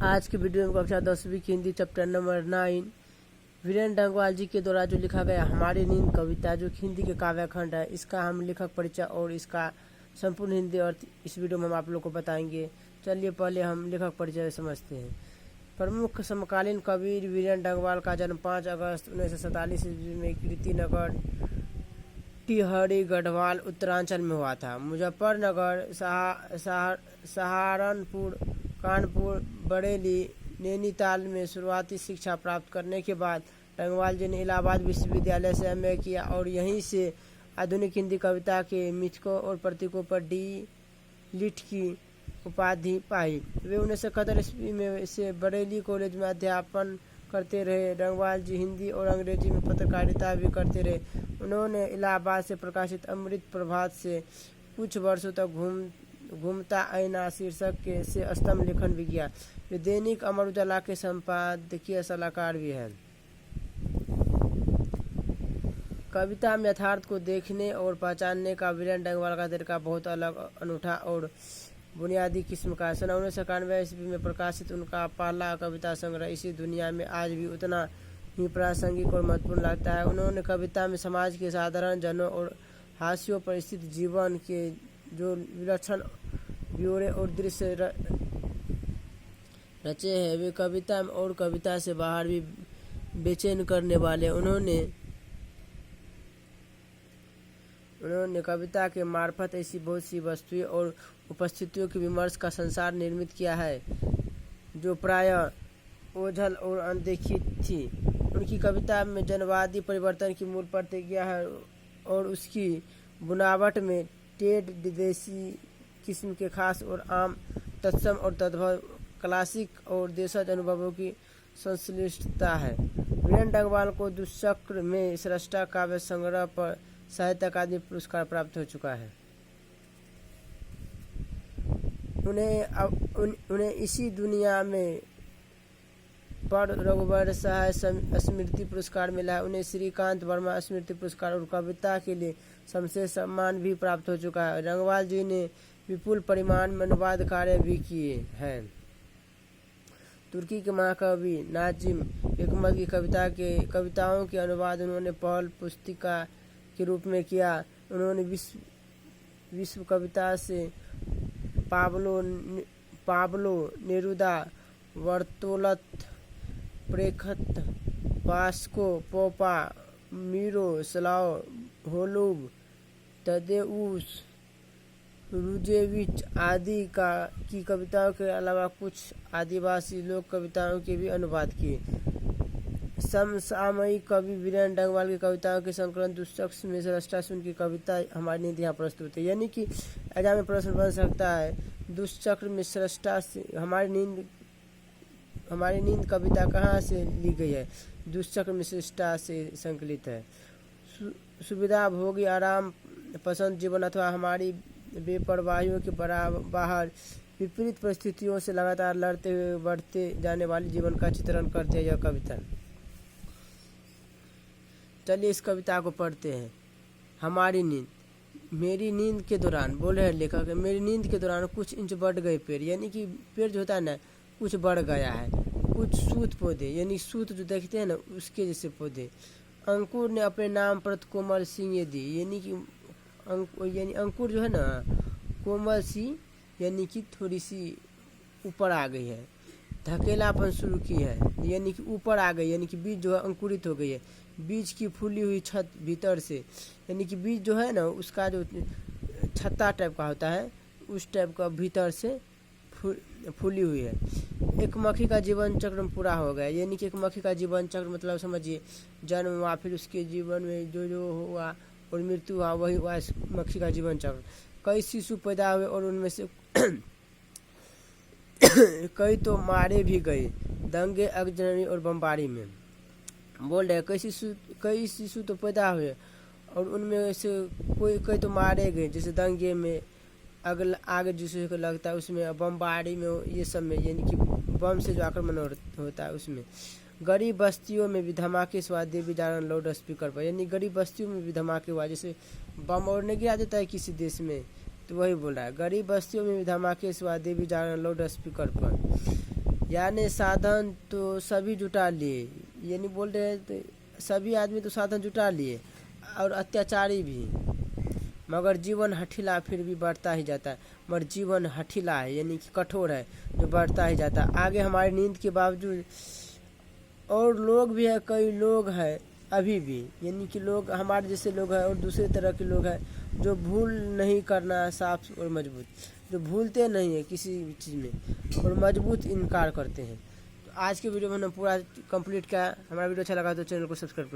आज की वीडियो में कक्षा 10वीं की हिंदी चैप्टर नंबर 9 वीरेंद्र डंगवाल जी के द्वारा जो लिखा गया हमारी नींद कविता जो हिंदी के काव्यखंड है, इसका हम लेखक परिचय और इसका संपूर्ण हिंदी अर्थ इस वीडियो में हम आप लोग को बताएंगे। चलिए पहले हम लेखक परिचय समझते हैं। प्रमुख समकालीन कवि वीरेंद्र डंगवाल का जन्म 5 अगस्त 1947 ईस्वी में कीर्तिनगर टिहरी गढ़वाल उत्तरांचल में हुआ था। मुजफ्फरनगर, सहारनपुर, कानपुर, बरेली, नैनीताल में शुरुआती शिक्षा प्राप्त करने के बाद डंगवाल जी ने इलाहाबाद विश्वविद्यालय से एमए किया और यहीं से आधुनिक हिंदी कविता के मिथकों और प्रतीकों पर डी.लिट की उपाधि पाई। वे 1971 ईस्वी में से बरेली कॉलेज में अध्यापन करते रहे। डंगवाल जी हिंदी और अंग्रेजी में पत्रकारिता भी करते रहे। उन्होंने इलाहाबाद से प्रकाशित अमृत प्रभात से कुछ वर्षों तक घूमता आईना शीर्षक के से स्तंभ लेखन भी किया। वे दैनिक अमर उजाला के संपादकीय सलाहकार भी हैं। कविता में यथार्थ को देखने और पहचानने का वीरेंद्र डंगवाल का तरीका बहुत अलग, अनूठा और बुनियादी किस्म का है। सन 1991 ईस्वी में प्रकाशित उनका पहला कविता संग्रह इसी दुनिया में आज भी उतना ही प्रासंगिक और महत्वपूर्ण लगता है। उन्होंने कविता में समाज के साधारण जनों और हाशियों पर स्थित जीवन के जो विलक्षण ब्यौरे और दृश्य रचे हैं, वे कविता में और कविता से बाहर भी बेचैन करने वाले। उन्होंने कविता के मार्फत ऐसी बहुत सी वस्तुएं और उपस्थितियों के विमर्श का संसार निर्मित किया है जो प्रायः ओझल और अनदेखी थी। उनकी कविता में जनवादी परिवर्तन की मूल प्रतिज्ञा है और उसकी बुनावट में टेड देसी किस्म के खास और आम, तत्सम और तद्भव, क्लासिक और देशज अनुभवों की संश्लिष्टता है। वीरेंद्र डंगवाल को दुष्चक्र में श्रेष्ठ काव्य संग्रह पर साहित्य अकादमी पुरस्कार प्राप्त हो चुका है। उन्हें इसी दुनिया में पर रघुवर सहाय स्मृति पुरस्कार मिला है। उन्हें श्रीकांत वर्मा स्मृति पुरस्कार और कविता के लिए शमशेर सम्मान भी प्राप्त हो चुका है। डंगवाल जी ने विपुल परिमाण में अनुवाद कार्य भी किए हैं। तुर्की के महाकवि नाजिम हिकमत की कविताओं के अनुवाद उन्होंने पहल पुस्तिका के रूप में किया। उन्होंने विश्व कविता से Pablo Neruda, Bertolt Brecht, Vasko, Popa, Miroslav Holub, Tadeusz Rozewicz आदि की कविताओं के अलावा कुछ आदिवासी लोक कविताओं के भी अनुवाद किए। समसामयिक कवि वीरेंद्र डंगवाल की कविताओं के संकलन दुष्चक्र में श्रेष्ठा से उनकी कविता हमारी नींद यहाँ प्रस्तुत है। यानी कि एग्जाम में प्रश्न बन सकता है, दुष्चक्र में श्रेष्ठा से हमारी नींद कविता कहाँ से ली गई है? दुष्चक्र में श्रेष्ठा से संकलित है। सुविधा भोगी आराम पसंद जीवन अथवा हमारी बेपरवाहियों के बाहर विपरीत परिस्थितियों से लगातार लड़ते हुए बढ़ते जाने वाले जीवन का चित्रण करते हैं यह कविता। चलिए इस कविता को पढ़ते हैं। हमारी नींद। मेरी नींद के दौरान, बोल रहे लेखक, मेरी नींद के दौरान कुछ इंच बढ़ गए पेड़, यानी कि पेड़ जो होता है ना कुछ बढ़ गया है। कुछ सूत पौधे, यानी सूत जो देखते हैं ना उसके जैसे पौधे। अंकुर ने अपने नाम पर कोमल सींगें दी, यानी कि अंकुर जो है ना कोमल सी, यानी कि थोड़ी सी ऊपर आ गई है। धकेलापन शुरू की है, यानी कि ऊपर आ गई, यानी कि बीज जो है अंकुरित हो गई है। बीज की फूली हुई छत भीतर से, यानी कि बीज जो है ना उसका जो छत्ता टाइप का होता है उस टाइप का भीतर से फूली हुई है। एक मक्खी का जीवन चक्र पूरा हो गया, यानी कि एक मक्खी का जीवन चक्र मतलब समझिए जन्म हुआ, फिर उसके जीवन में जो हुआ और मृत्यु हुआ, वही हुआ इस मक्खी का जीवन चक्र। कई शिशु पैदा हुए और उनमें से कई तो मारे भी गए दंगे, अगजनी और बमबारी में। बोल रहे कई शिशु तो पैदा हुए और उनमें से कई तो मारे गए, जैसे दंगे में, आगे जिसे को लगता है उसमें, बमबारी में, ये सब में, यानी कि बम से जो आक्रमण होता है उसमें। गरीब बस्तियों में भी धमाके से हुआ देवी जागरण लाउड स्पीकर पर, यानी गरीब बस्तियों में भी धमाके हुआ, जैसे बम और नहीं गिरा देता है किसी देश में तो वही बोल रहा है। गरीब बस्तियों में भी धमाके से हुआ देवी जागरण लाउड स्पीकर पर। यानी साधन तो सभी जुटा लिए, यानी बोल रहे हैं तो सभी आदमी तो साधन जुटा लिए और अत्याचारी भी, मगर जीवन हठीला फिर भी बढ़ता ही जाता है। मगर जीवन हठीला है यानी कि कठोर है, जो बढ़ता ही जाता है आगे हमारी नींद के बावजूद। और लोग भी है, कई लोग हैं अभी भी, यानी कि लोग हमारे जैसे लोग हैं और दूसरे तरह के लोग हैं जो भूल नहीं करना है साफ और मजबूत, जो भूलते नहीं है किसी भी चीज़ में और मजबूत इनकार करते हैं। तो आज के वीडियो में हमने पूरा कंप्लीट किया। हमारा वीडियो अच्छा लगा तो चैनल को सब्सक्राइब करें।